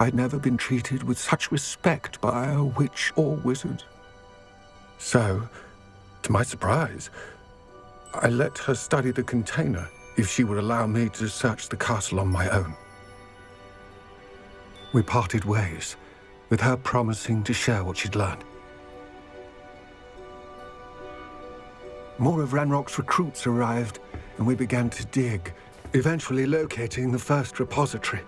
I'd never been treated with such respect by a witch or wizard. So, to my surprise, I let her study the container if she would allow me to search the castle on my own. We parted ways, with her promising to share what she'd learned. More of Ranrock's recruits arrived, and we began to dig, eventually locating the first repository.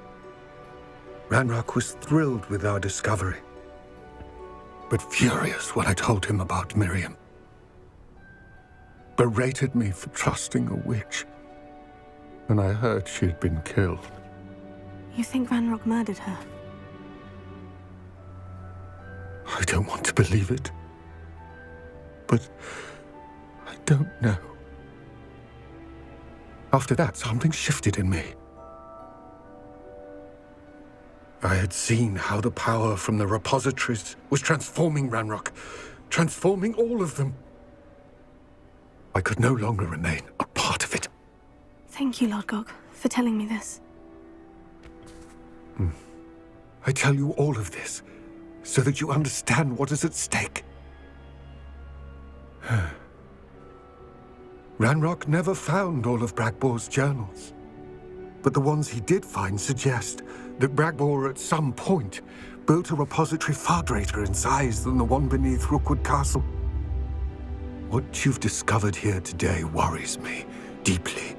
Ranrock was thrilled with our discovery, but furious when I told him about Miriam. Berated me for trusting a witch, and I heard she'd been killed. You think Ranrock murdered her? I don't want to believe it, but I don't know. After that, something shifted in me. I had seen how the power from the repositories was transforming Ranrock, transforming all of them. I could no longer remain a part of it. Thank you, Lord Gog, for telling me this. I tell you all of this so that you understand what is at stake. Ranrock never found all of Bragbor's journals, but the ones he did find suggest that Bragbor at some point built a repository far greater in size than the one beneath Rookwood Castle. What you've discovered here today worries me deeply.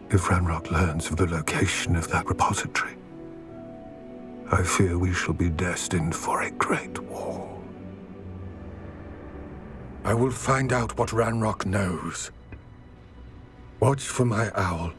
If Ranrock learns of the location of that repository, I fear we shall be destined for a great war. I will find out what Ranrock knows. Watch for my owl.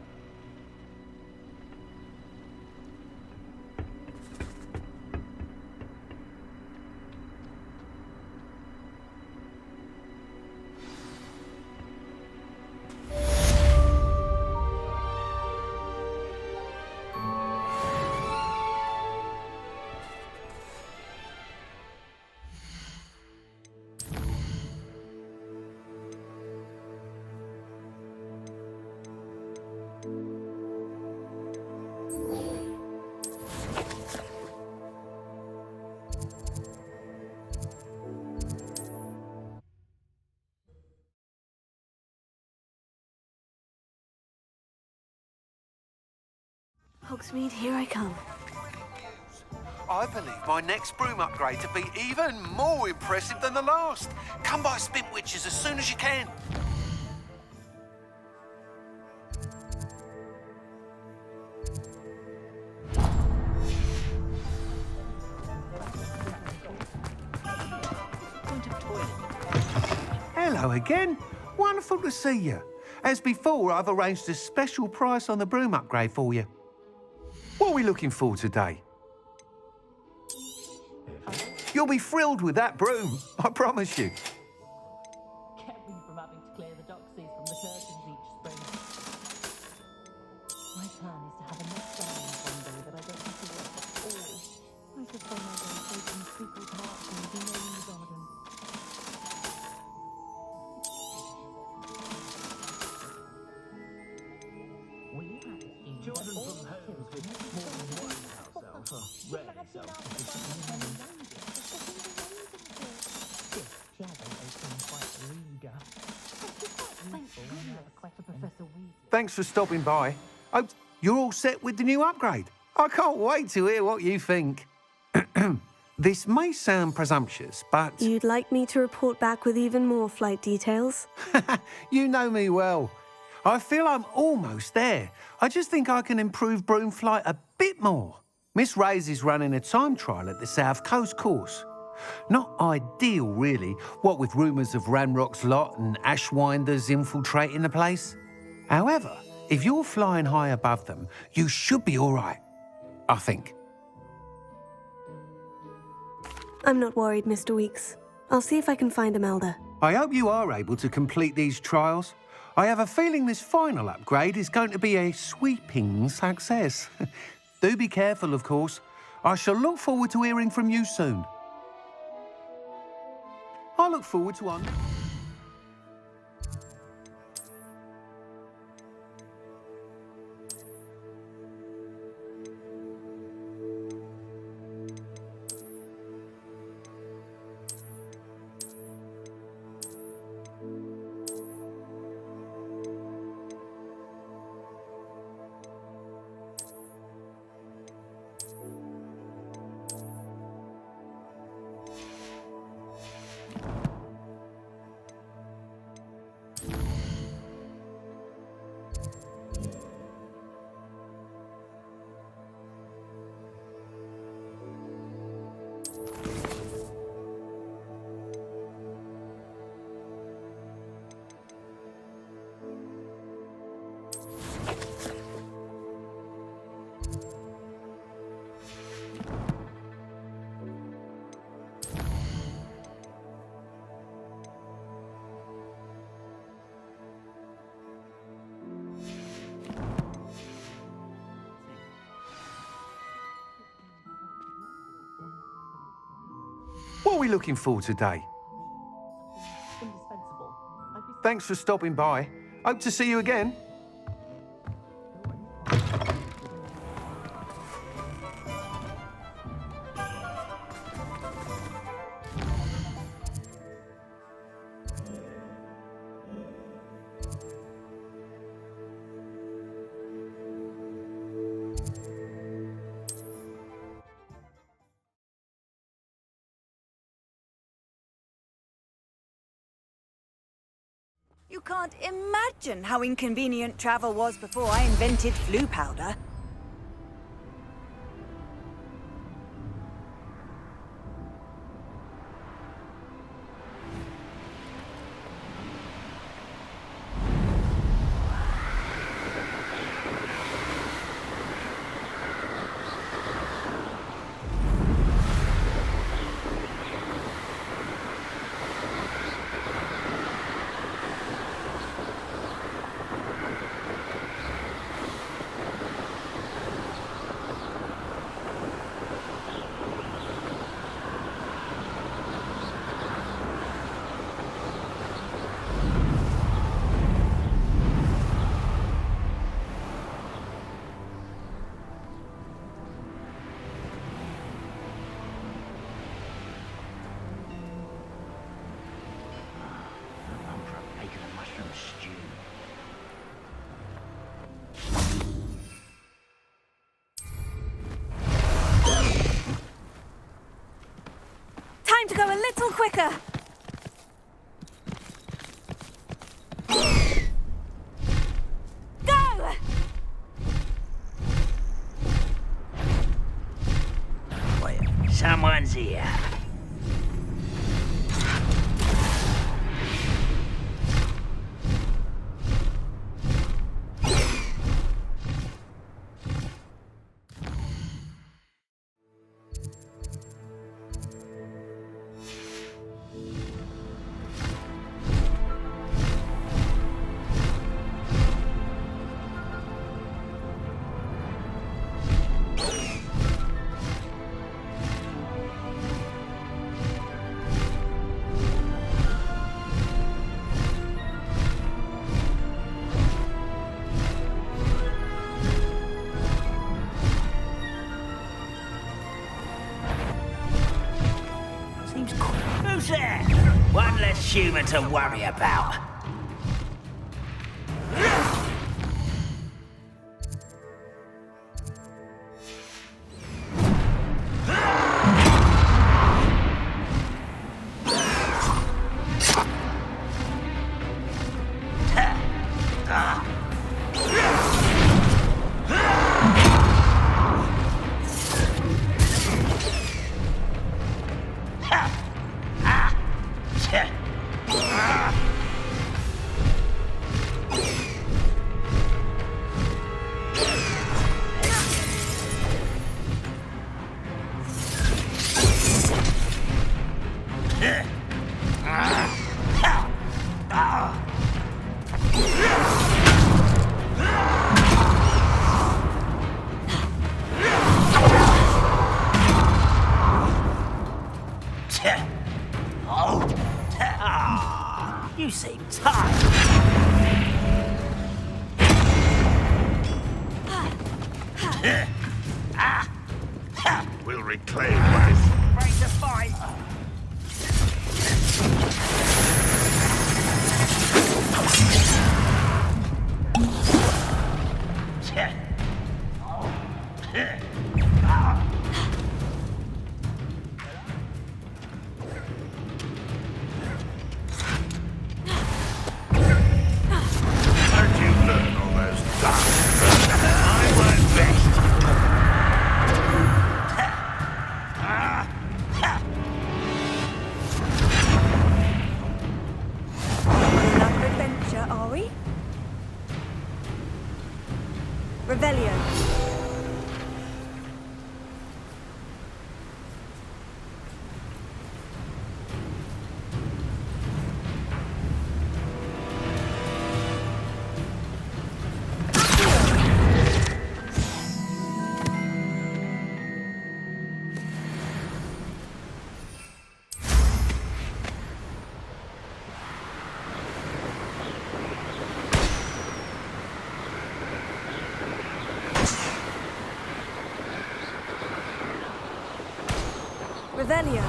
Hogsmeade, here I come. I believe my next broom upgrade to be even more impressive than the last. Come by Spintwitches as soon as you can. Hello again. Wonderful to see you. As before, I've arranged a special price on the broom upgrade for you. What are we looking for today? You'll be thrilled with that broom, I promise you. Kept me from having to clear the doxies from the curtains each spring. My plan is to have a nest dining one day that I don't have to work at all. I could spend my day taking people's hearts and demailing the garden. We have a few children from homes with more than one house elf are rarely self-sufficient. Thanks for stopping by. Oh, you're all set with the new upgrade. I can't wait to hear what you think. This may sound presumptuous, but... You'd like me to report back with even more flight details? You know me well. I feel I'm almost there. I just think I can improve broom flight a bit more. Miss Ray's is running a time trial at the South Coast course. Not ideal, really, what with rumours of Ranrock's lot and Ashwinders infiltrating the place. However, if you're flying high above them, you should be all right, I think. I'm not worried, Mr. Weeks. I'll see if I can find Imelda. I hope you are able to complete these trials. I have a feeling this final upgrade is going to be a sweeping success. Do be careful, of course. I shall look forward to hearing from you soon. I look forward to one. What are we looking for today? Indispensable. I'd be Thanks for stopping by. Hope to see you again. You can't imagine how inconvenient travel was before I invented flu powder. Time to go a little quicker. Go! Wait, someone's here. Who's there? One less human to worry about. You seem tired. We'll reclaim what is... Ready to fight? Where'd you learn all those dark I learned best. Another adventure, are we? Revelio. Revelio.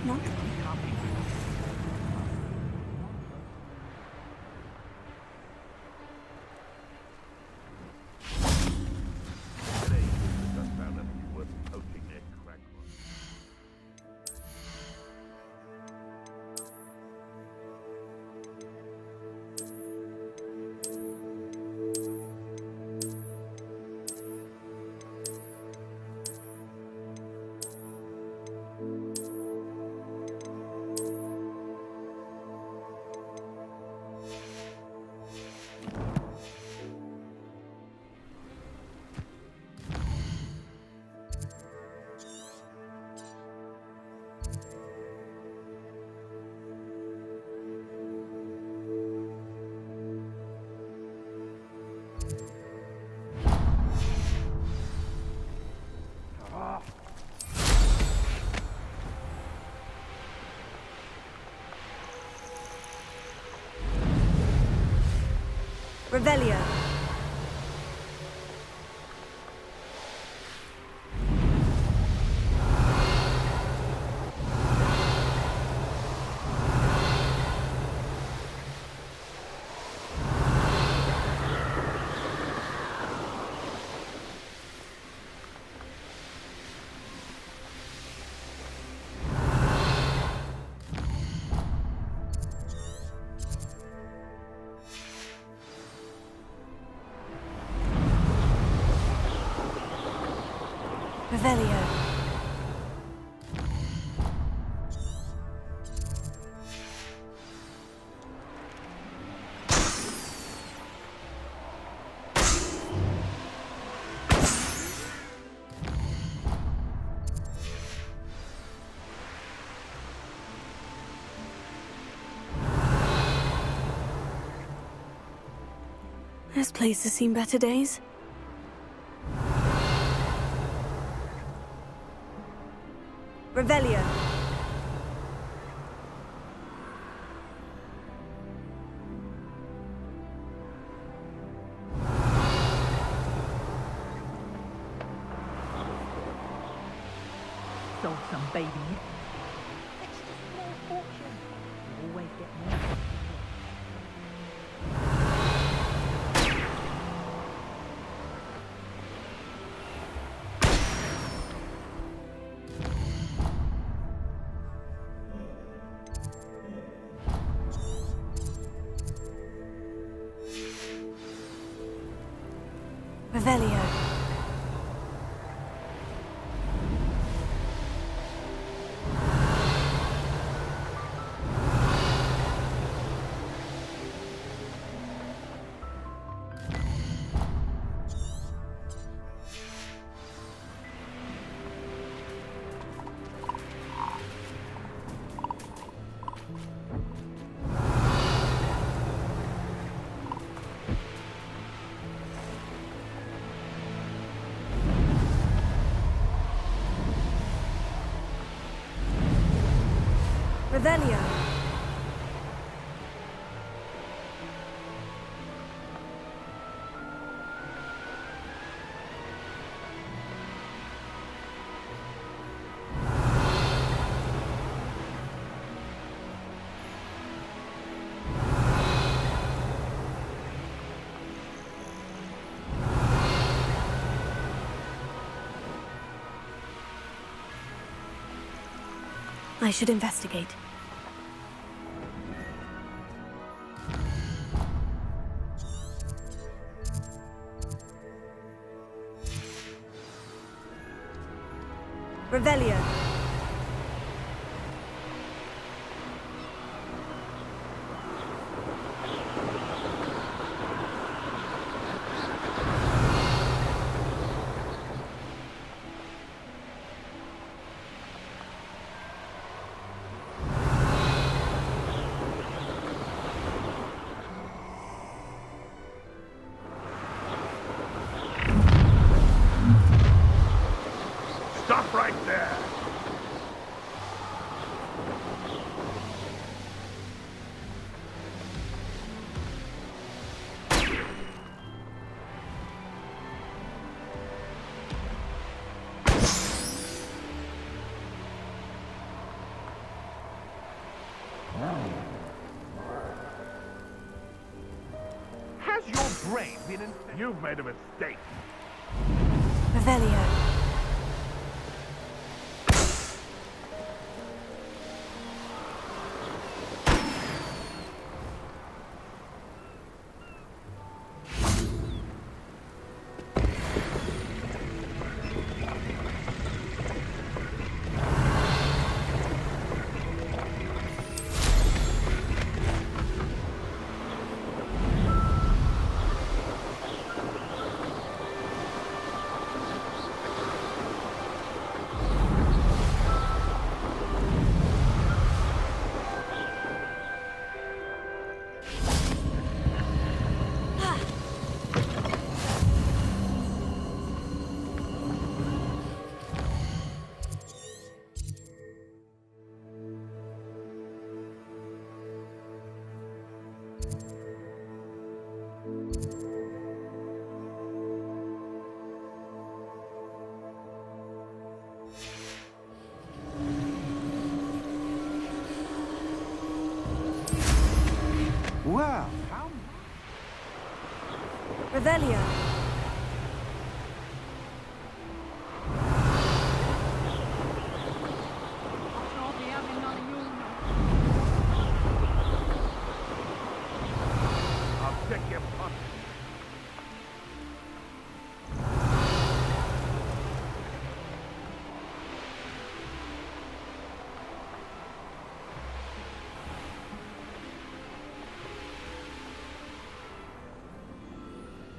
Not Revelio. Revelio. This place has seen better days. Revelio. Sold some baby. It's just more fortune. You always get more. Revelio. Revelio. I should investigate. Revelio. right there. Has your brain been in... You've made a mistake. Revelio. Wow, how... Revelio. I'll check your punch.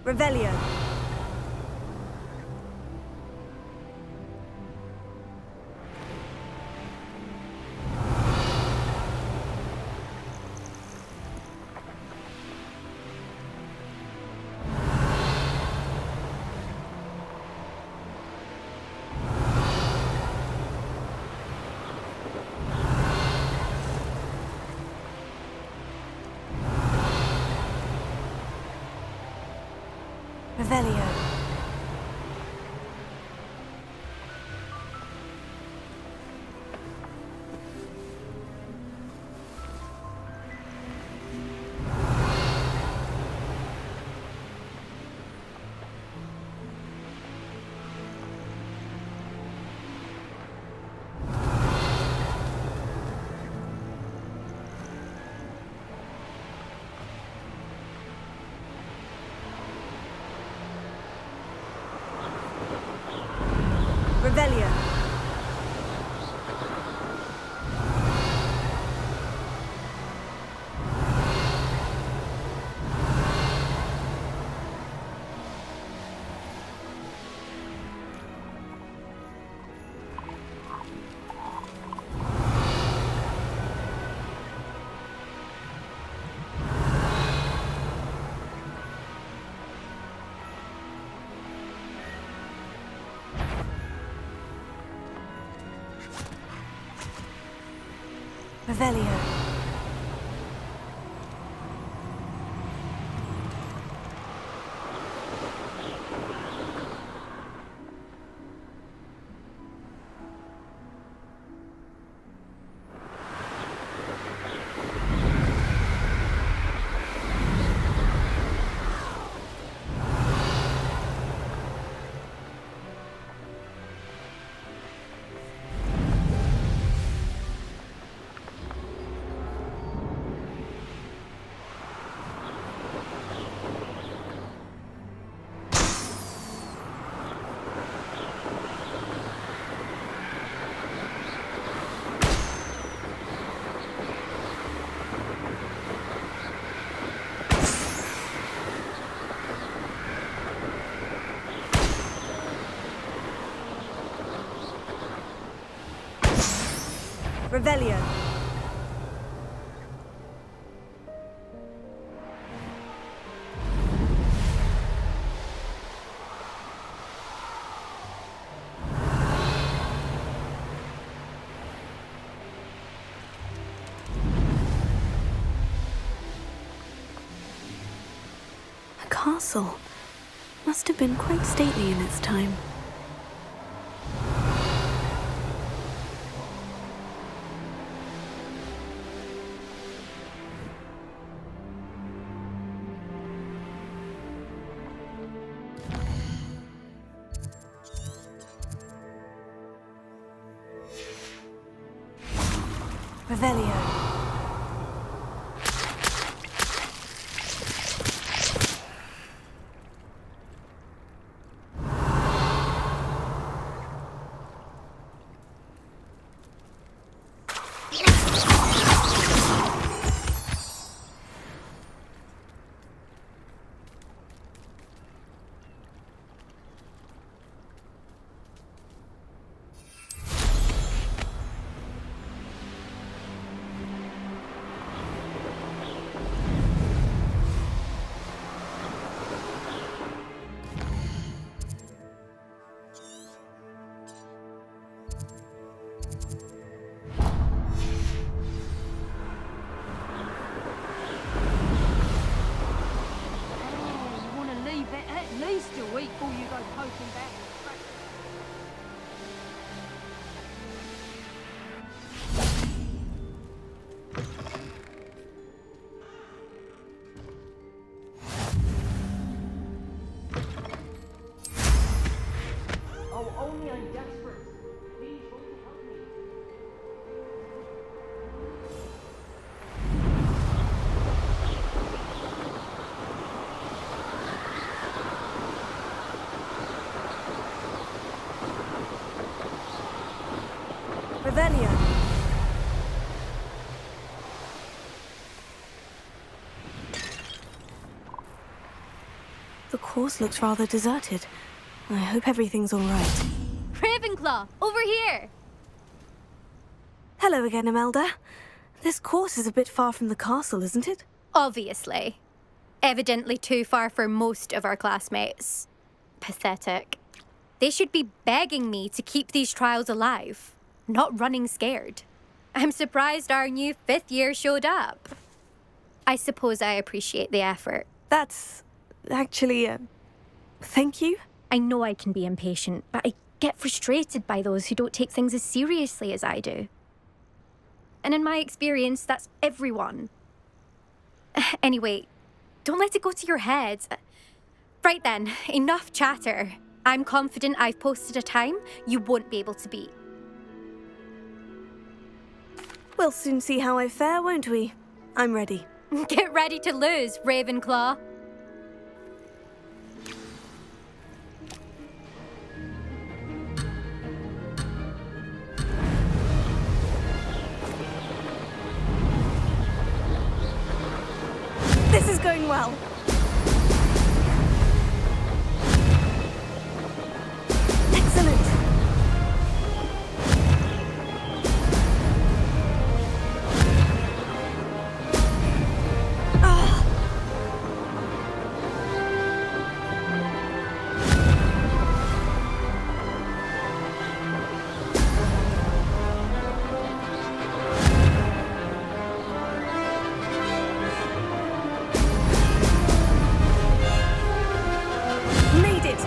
Revelio. Revelio. Revelio. Revelio. Revelio. castle must have been quite stately in its time. Revelio. You want to leave it at least a week before you go poking back. Oh, only I'm desperate. Please, won't you help me? Revelio. The course looks rather deserted. I hope everything's all right. Ravenclaw, over here! Hello again, Imelda. This course is a bit far from the castle, isn't it? Obviously. Evidently too far for most of our classmates. Pathetic. They should be begging me to keep these trials alive, not running scared. I'm surprised our new 5th year showed up. I suppose I appreciate the effort. That's actually, thank you. I know I can be impatient, but I get frustrated by those who don't take things as seriously as I do. And in my experience, that's everyone. Anyway, don't let it go to your head. Right then, enough chatter. I'm confident I've posted a time you won't be able to beat. We'll soon see how I fare, won't we? I'm ready. Get ready to lose, Ravenclaw. This is going well. Excellent. Ah. Made it.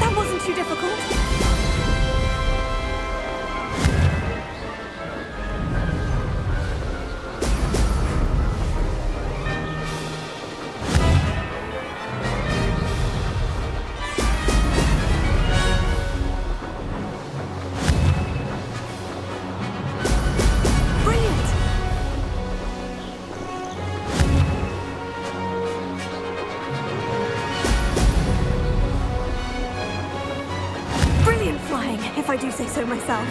That wasn't too difficult. Brilliant. Brilliant flying, if I do say so myself.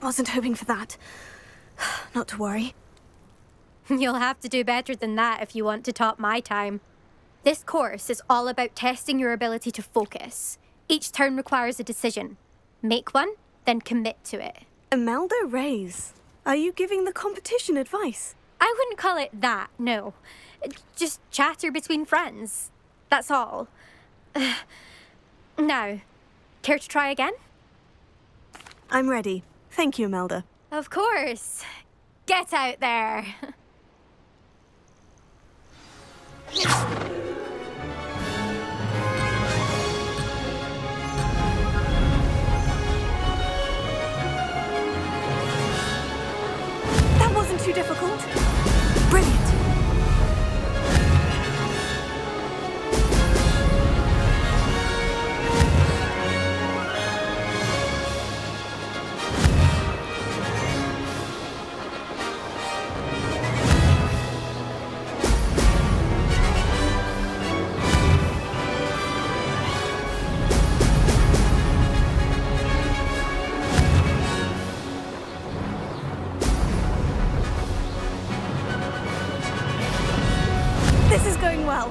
Wasn't hoping for that. Not to worry. You'll have to do better than that if you want to top my time. This course is all about testing your ability to focus. Each turn requires a decision. Make one, then commit to it. Imelda Reyes, are you giving the competition advice? I wouldn't call it that, no. Just chatter between friends. That's all. Now, care to try again? I'm ready. Thank you, Imelda. Of course. Get out there. That wasn't too difficult. Brilliant. This is going well.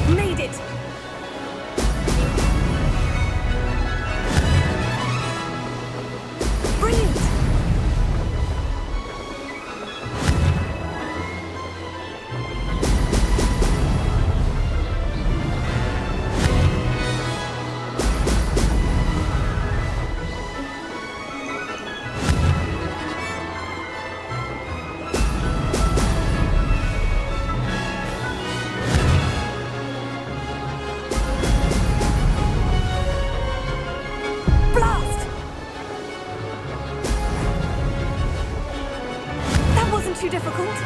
Made it! Brilliant! Blast! That wasn't too difficult.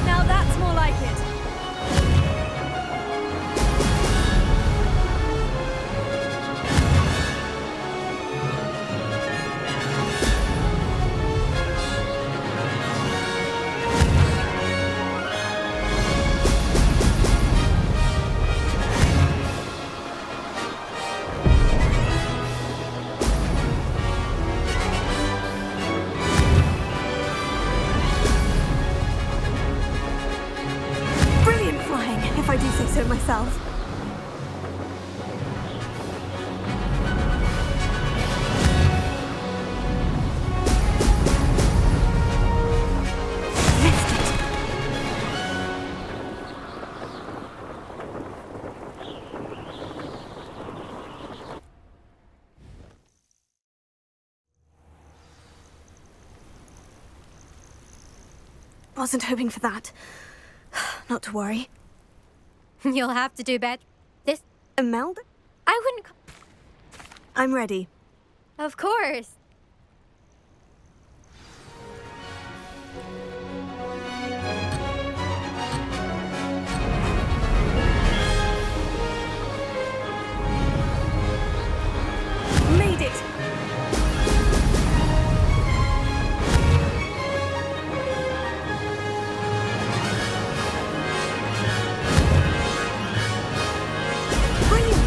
Now that's more like it. Brilliant flying, if I do say so myself. Missed it. Wasn't hoping for that. Not to worry. You'll have to do better. This... Imelda? I wouldn't... I'm ready. Of course. Made it! Brilliant!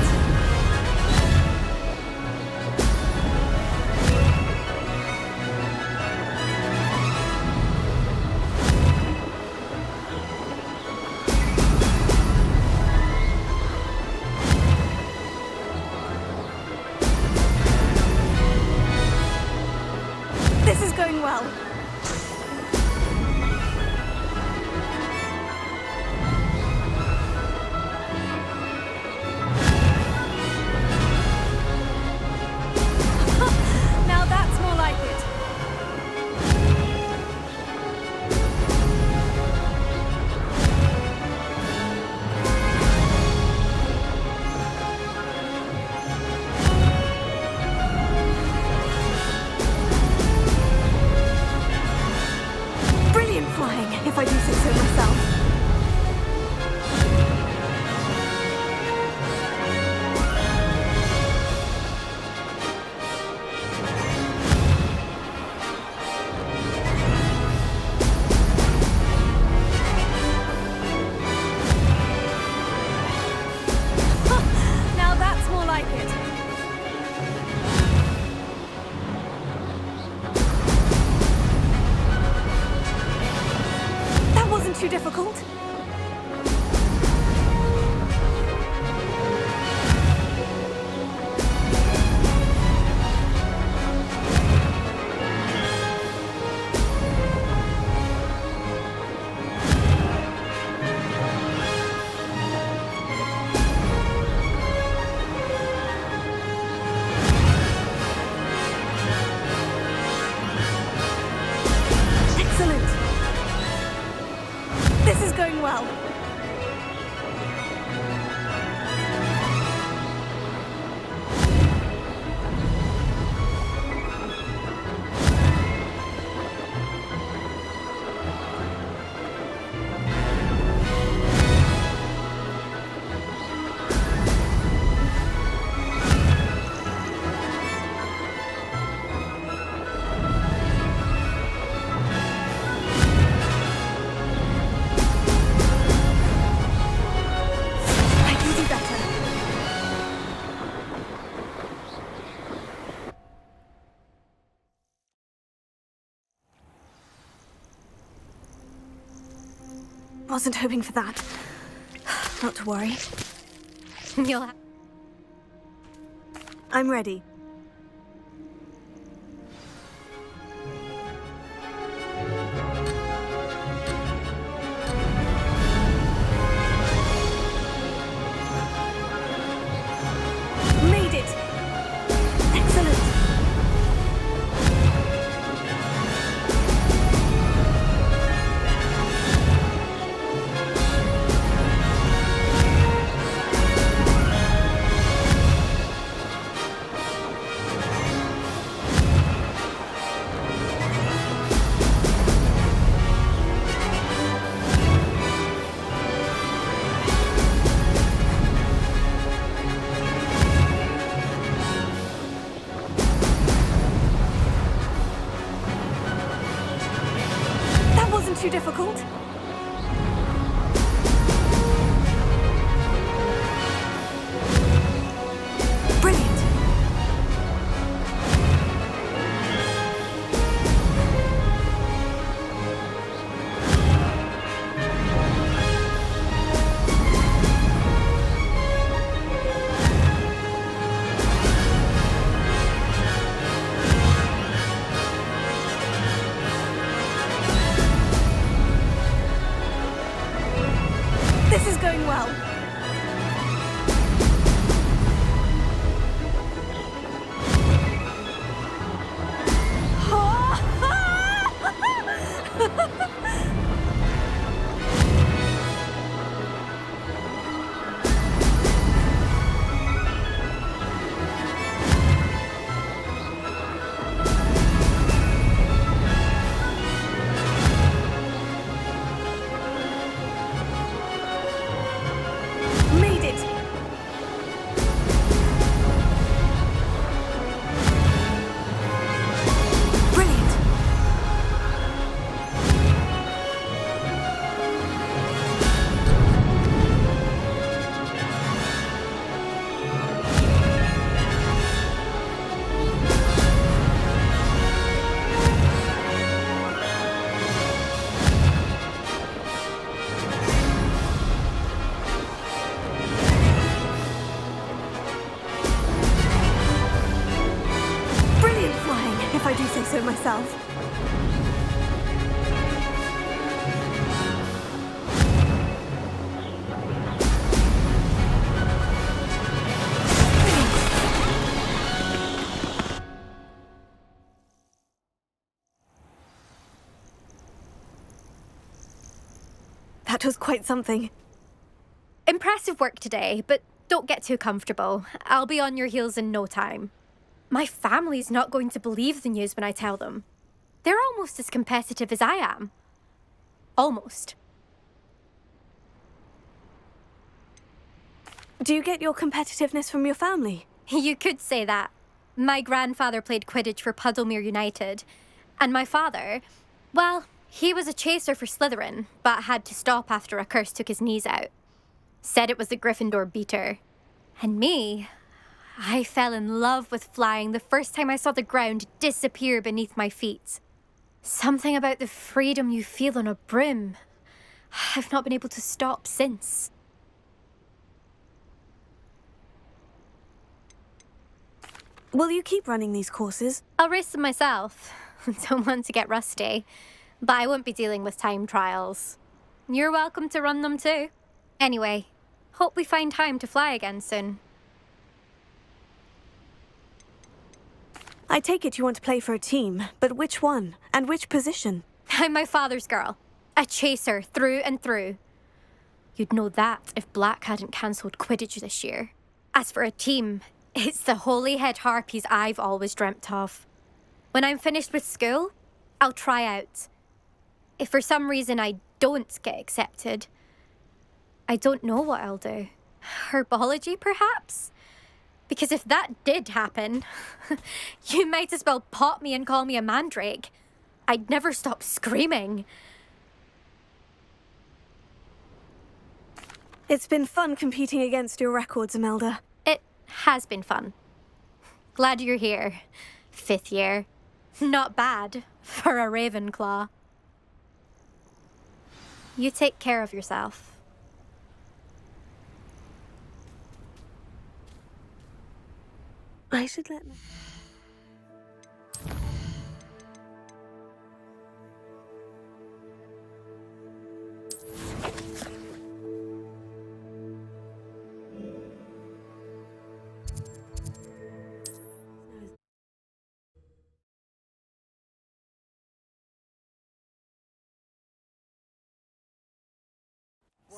wasn't hoping for that. Not to worry. You'll have... I'm ready. Made it! Excellent! That wasn't too difficult. Brilliant. This is going well. Made it! Brilliant! Brilliant flying, if I do say so myself. That was quite something. Impressive work today, but don't get too comfortable. I'll be on your heels in no time. My family's not going to believe the news when I tell them. They're almost as competitive as I am. Almost. Do you get your competitiveness from your family? You could say that. My grandfather played Quidditch for Puddlemere United. And my father, well, he was a chaser for Slytherin, but had to stop after a curse took his knees out. Said it was the Gryffindor beater. And me, I fell in love with flying the first time I saw the ground disappear beneath my feet. Something about the freedom you feel on a broom. I've not been able to stop since. Will you keep running these courses? I'll race them myself. Don't want to get rusty. But I won't be dealing with time trials. You're welcome to run them too. Anyway, hope we find time to fly again soon. I take it you want to play for a team, but which one? And which position? I'm my father's girl. A chaser through and through. You'd know that if Black hadn't cancelled Quidditch this year. As for a team, it's the Holyhead Harpies I've always dreamt of. When I'm finished with school, I'll try out. If for some reason I don't get accepted, I don't know what I'll do. Herbology, perhaps? Because if that did happen, you might as well pop me and call me a mandrake. I'd never stop screaming. It's been fun competing against your records, Imelda. It has been fun. Glad you're here. 5th year. Not bad for a Ravenclaw. You take care of yourself. I should let...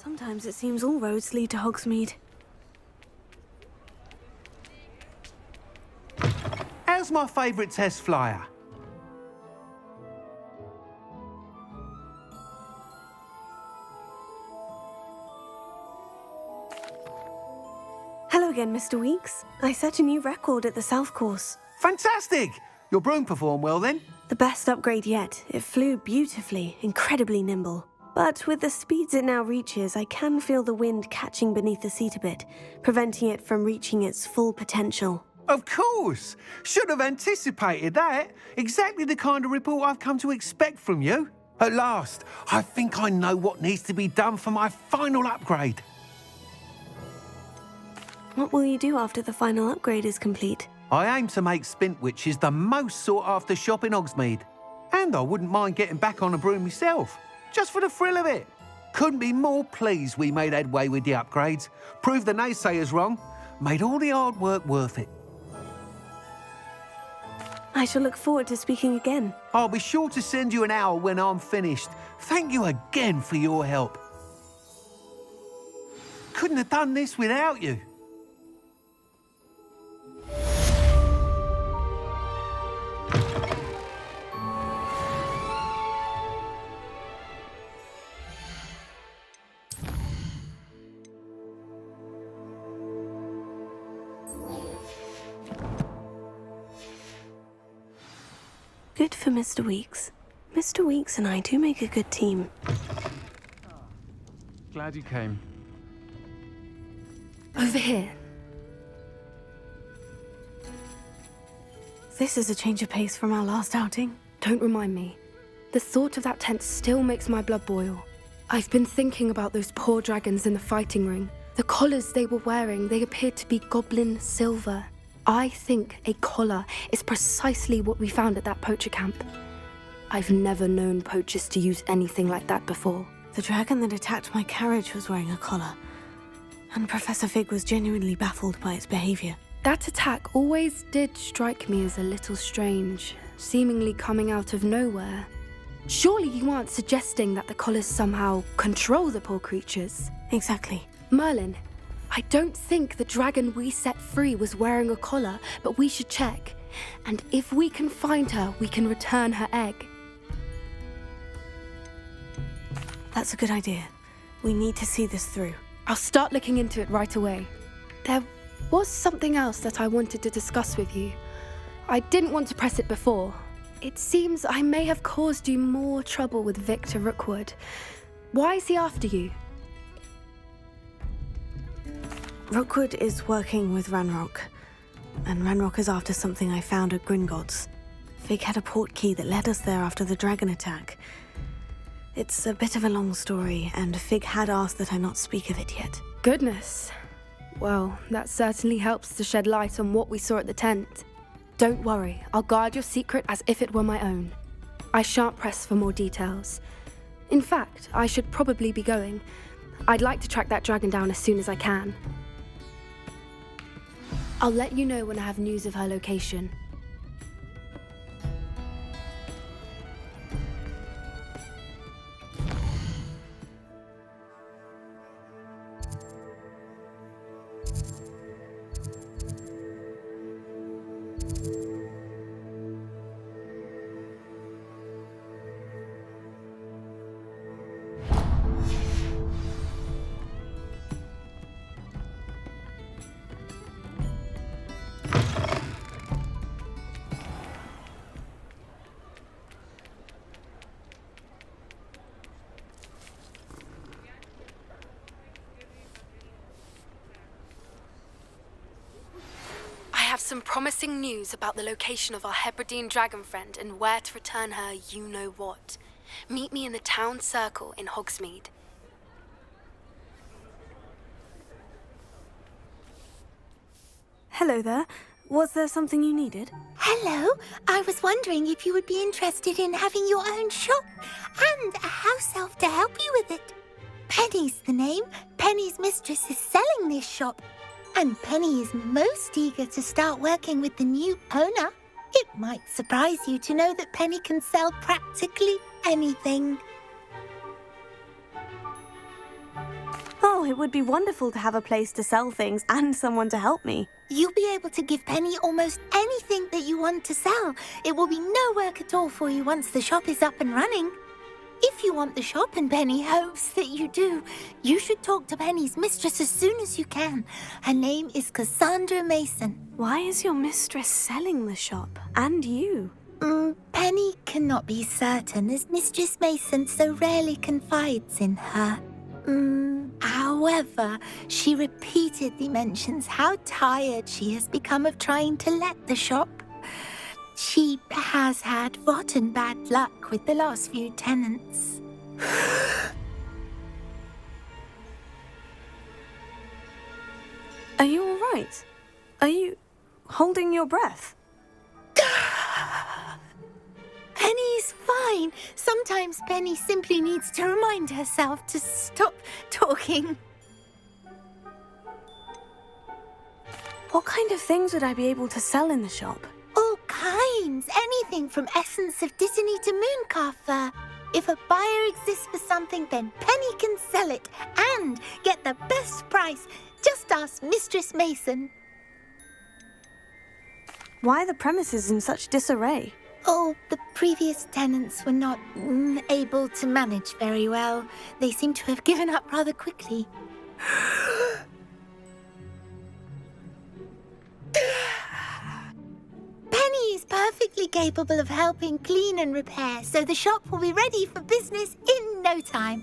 Sometimes it seems all roads lead to Hogsmeade. How's my favourite test flyer? Hello again, Mr. Weeks. I set a new record at the South Course. Fantastic! Your broom performed well then? The best upgrade yet. It flew beautifully, incredibly nimble. But with the speeds it now reaches, I can feel the wind catching beneath the seat a bit, preventing it from reaching its full potential. Of course! Should have anticipated that. Exactly the kind of report I've come to expect from you. At last, I think I know what needs to be done for my final upgrade. What will you do after the final upgrade is complete? I aim to make Spintwitches the most sought-after shop in Hogsmeade. And I wouldn't mind getting back on a broom myself, just for the thrill of it. Couldn't be more pleased we made headway with the upgrades, proved the naysayers wrong, made all the hard work worth it. I shall look forward to speaking again. I'll be sure to send you an hour when I'm finished. Thank you again for your help. Couldn't have done this without you. Good for Mr. Weeks. Mr. Weeks and I do make a good team. Glad you came. Over here. This is a change of pace from our last outing. Don't remind me. The thought of that tent still makes my blood boil. I've been thinking about those poor dragons in the fighting ring. The collars they were wearing, they appeared to be goblin silver. I think a collar is precisely what we found at that poacher camp. I've never known poachers to use anything like that before. The dragon that attacked my carriage was wearing a collar, and Professor Fig was genuinely baffled by its behavior. That attack always did strike me as a little strange, seemingly coming out of nowhere. Surely you aren't suggesting that the collars somehow control the poor creatures? Exactly. Merlin, I don't think the dragon we set free was wearing a collar, but we should check. And if we can find her, we can return her egg. That's a good idea. We need to see this through. I'll start looking into it right away. There was something else that I wanted to discuss with you. I didn't want to press it before. It seems I may have caused you more trouble with Victor Rookwood. Why is he after you? Rookwood is working with Ranrock, and Ranrock is after something I found at Gringotts. Fig had a portkey that led us there after the dragon attack. It's a bit of a long story, and Fig had asked that I not speak of it yet. Goodness. Well, that certainly helps to shed light on what we saw at the tent. Don't worry, I'll guard your secret as if it were my own. I shan't press for more details. In fact, I should probably be going. I'd like to track that dragon down as soon as I can. I'll let you know when I have news of her location. Some promising news about the location of our Hebridean dragon friend and where to return her you-know-what. Meet me in the town circle in Hogsmeade. Hello there. Was there something you needed? Hello. I was wondering if you would be interested in having your own shop and a house elf to help you with it. Penny's the name. Penny's mistress is selling this shop. And Penny is most eager to start working with the new owner. It might surprise you to know that Penny can sell practically anything. Oh, it would be wonderful to have a place to sell things and someone to help me. You'll be able to give Penny almost anything that you want to sell. It will be no work at all for you once the shop is up and running. If you want the shop, and Penny hopes that you do, you should talk to Penny's mistress as soon as you can. Her name is Cassandra Mason. Why is your mistress selling the shop? And you? Penny cannot be certain, as Mistress Mason so rarely confides in her. However, she repeatedly mentions how tired she has become of trying to let the shop. She has had rotten bad luck with the last few tenants. Are you all right? Are you holding your breath? Penny's fine. Sometimes Penny simply needs to remind herself to stop talking. What kind of things would I be able to sell in the shop? All kinds. Anything from essence of Dittany to Mooncar fur. If a buyer exists for something, then Penny can sell it and get the best price. Just ask Mistress Mason. Why are the premises in such disarray? Oh, the previous tenants were not able to manage very well. They seem to have given up rather quickly. Penny is perfectly capable of helping clean and repair, so the shop will be ready for business in no time.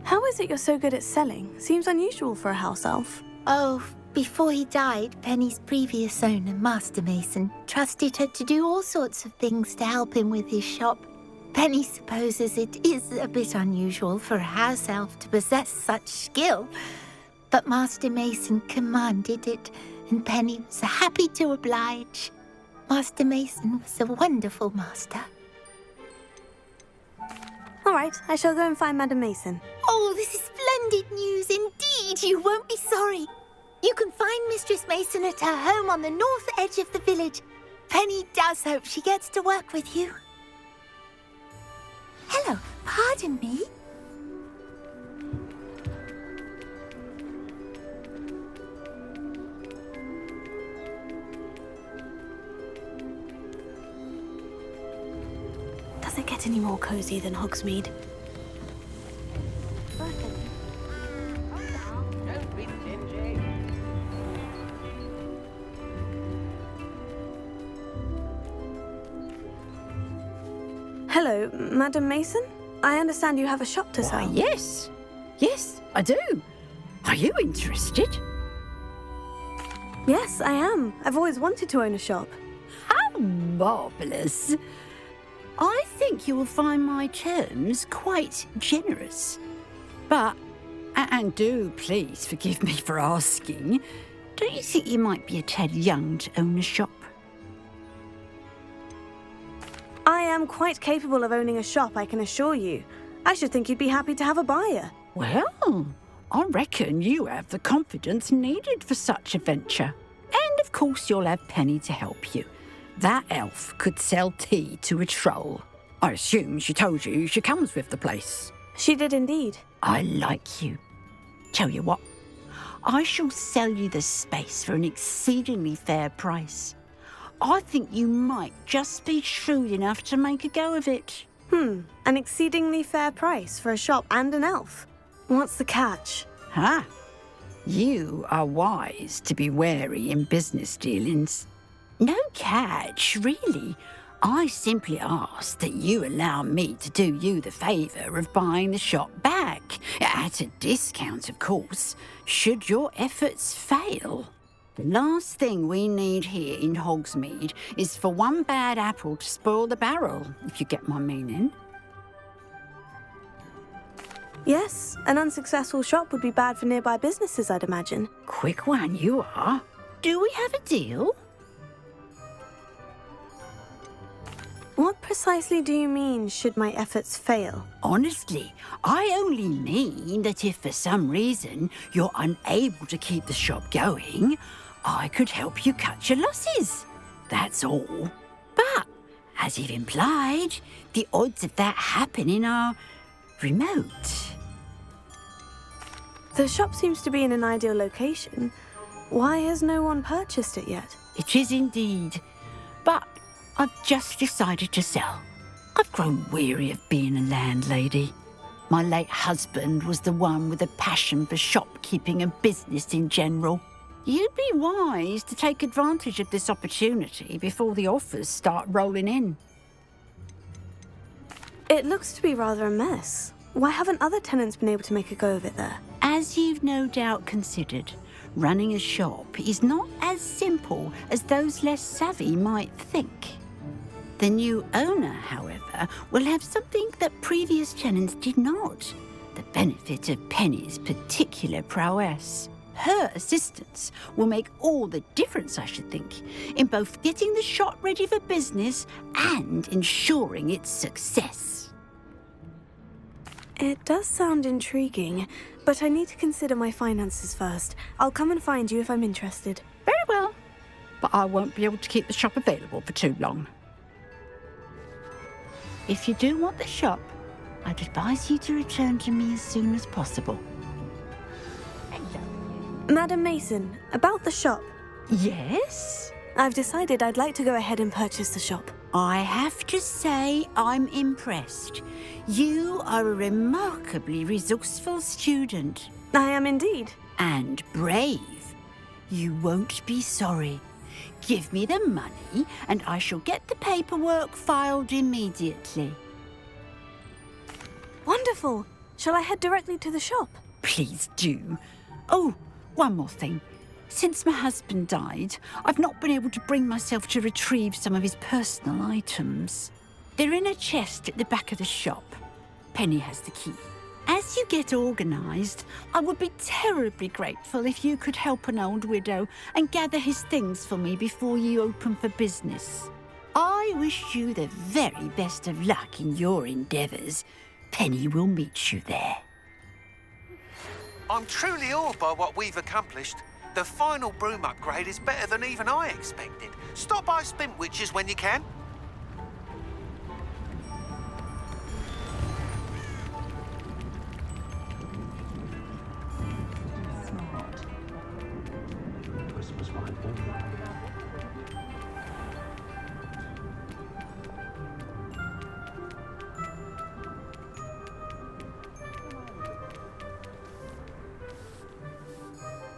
How is it you're so good at selling? Seems unusual for a house elf. Oh, before he died, Penny's previous owner, Master Mason, trusted her to do all sorts of things to help him with his shop. Penny supposes it is a bit unusual for a house elf to possess such skill, but Master Mason commanded it, and Penny was happy to oblige. Master Mason was a wonderful master. All right, I shall go and find Madam Mason. Oh, this is splendid news indeed. You won't be sorry. You can find Mistress Mason at her home on the north edge of the village. Penny does hope she gets to work with you. Hello, pardon me. Does it get any more cozy than Hogsmeade? Don't be stingy. Hello, Madam Mason? I understand you have a shop to Why, sell. yes. Yes, I do. Are you interested? Yes, I am. I've always wanted to own a shop. How marvellous. I think you will find my terms quite generous. But, and do please forgive me for asking, do you think you might be a tad young to own a shop? I am quite capable of owning a shop, I can assure you. I should think you'd be happy to have a buyer. Well, I reckon you have the confidence needed for such a venture. And of course you'll have Penny to help you. That elf could sell tea to a troll. I assume she told you she comes with the place. She did indeed. I like you. Tell you what, I shall sell you the space for an exceedingly fair price. I think you might just be shrewd enough to make a go of it. An exceedingly fair price for a shop and an elf. What's the catch? Ah, you are wise to be wary in business dealings. No catch, really. I simply ask that you allow me to do you the favour of buying the shop back, at a discount, of course, should your efforts fail. The last thing we need here in Hogsmeade is for one bad apple to spoil the barrel, if you get my meaning. Yes, an unsuccessful shop would be bad for nearby businesses, I'd imagine. Quick one, you are. Do we have a deal? What precisely do you mean, should my efforts fail? Honestly, I only mean that if for some reason you're unable to keep the shop going, I could help you cut your losses. That's all. But, as you've implied, the odds of that happening are remote. The shop seems to be in an ideal location. Why has no one purchased it yet? It is indeed. But I've just decided to sell. I've grown weary of being a landlady. My late husband was the one with a passion for shopkeeping and business in general. You'd be wise to take advantage of this opportunity before the offers start rolling in. It looks to be rather a mess. Why haven't other tenants been able to make a go of it there? As you've no doubt considered, running a shop is not as simple as those less savvy might think. The new owner, however, will have something that previous tenants did not. The benefit of Penny's particular prowess. Her assistance will make all the difference, I should think, in both getting the shop ready for business and ensuring its success. It does sound intriguing, but I need to consider my finances first. I'll come and find you if I'm interested. Very well, but I won't be able to keep the shop available for too long. If you do want the shop, I'd advise you to return to me as soon as possible. Madam Mason, about the shop. Yes? I've decided I'd like to go ahead and purchase the shop. I have to say I'm impressed. You are a remarkably resourceful student. I am indeed. And brave. You won't be sorry. Give me the money and I shall get the paperwork filed immediately. Wonderful. Shall I head directly to the shop? Please do. Oh, one more thing. Since my husband died, I've not been able to bring myself to retrieve some of his personal items. They're in a chest at the back of the shop. Penny has the key. As you get organised, I would be terribly grateful if you could help an old widow and gather his things for me before you open for business. I wish you the very best of luck in your endeavours. Penny will meet you there. I'm truly awed by what we've accomplished. The final broom upgrade is better than even I expected. Stop by Spintwitches when you can.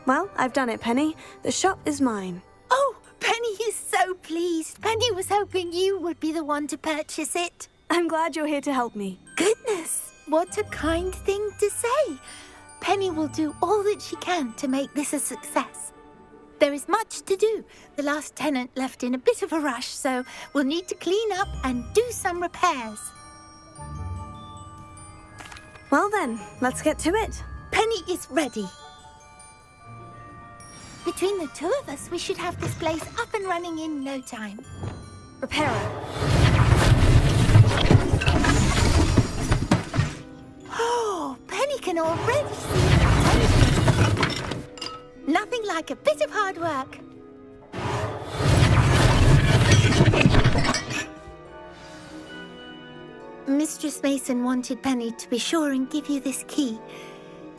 Well, I've done it, Penny. The shop is mine. Oh, Penny is so pleased. Penny was hoping you would be the one to purchase it. I'm glad you're here to help me. Goodness, what a kind thing to say. Penny will do all that she can to make this a success. There is much to do. The last tenant left in a bit of a rush, so we'll need to clean up and do some repairs. Well then, let's get to it. Penny is ready. Between the two of us, we should have this place up and running in no time. Repairer. Oh, Penny can already see the potential. Nothing like a bit of hard work. Mistress Mason wanted Penny to be sure and give you this key.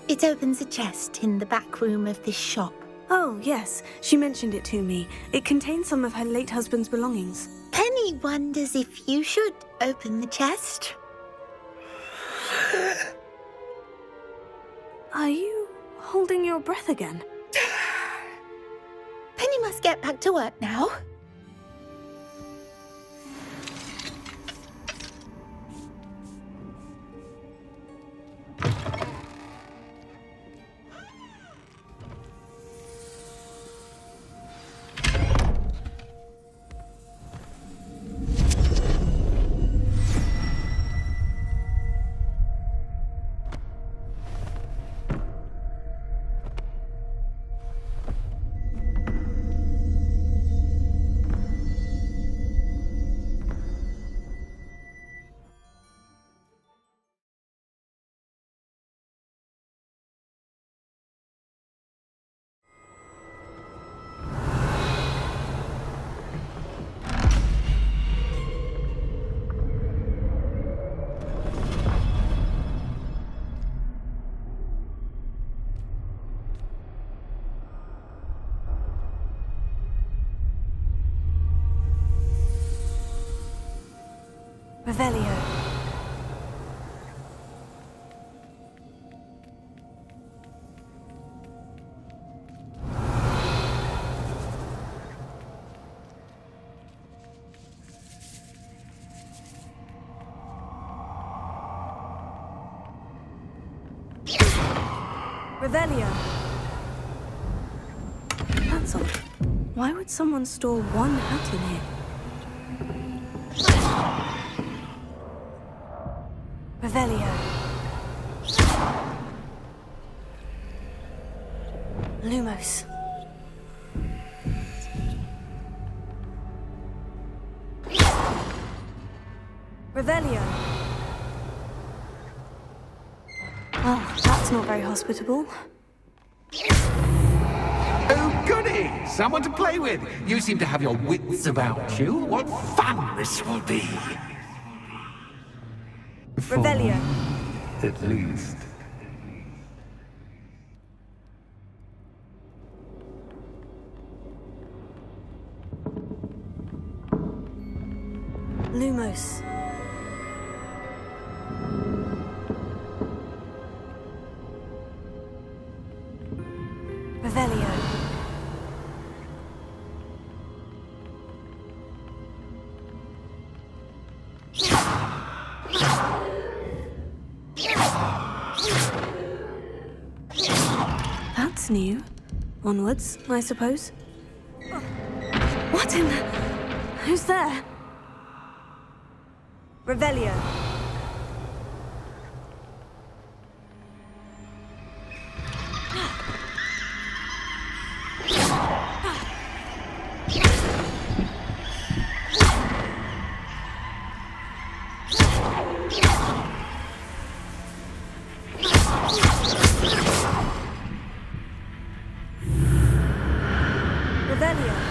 It opens a chest in the back room of this shop. Oh, yes. She mentioned it to me. It contains some of her late husband's belongings. Penny wonders if you should open the chest. Are you holding your breath again? Penny must get back to work now. Revelio. Revelio. That's odd. Why would someone store one hat in here? Revelio. Lumos. Revelio. Well, that's not very hospitable. Oh, goody! Someone to play with. You seem to have your wits about you. What fun this will be. Revelio. At least. Lumos. Revelio. That's new. Onwards, I suppose. What in the... Who's there? Revelio. Revelio.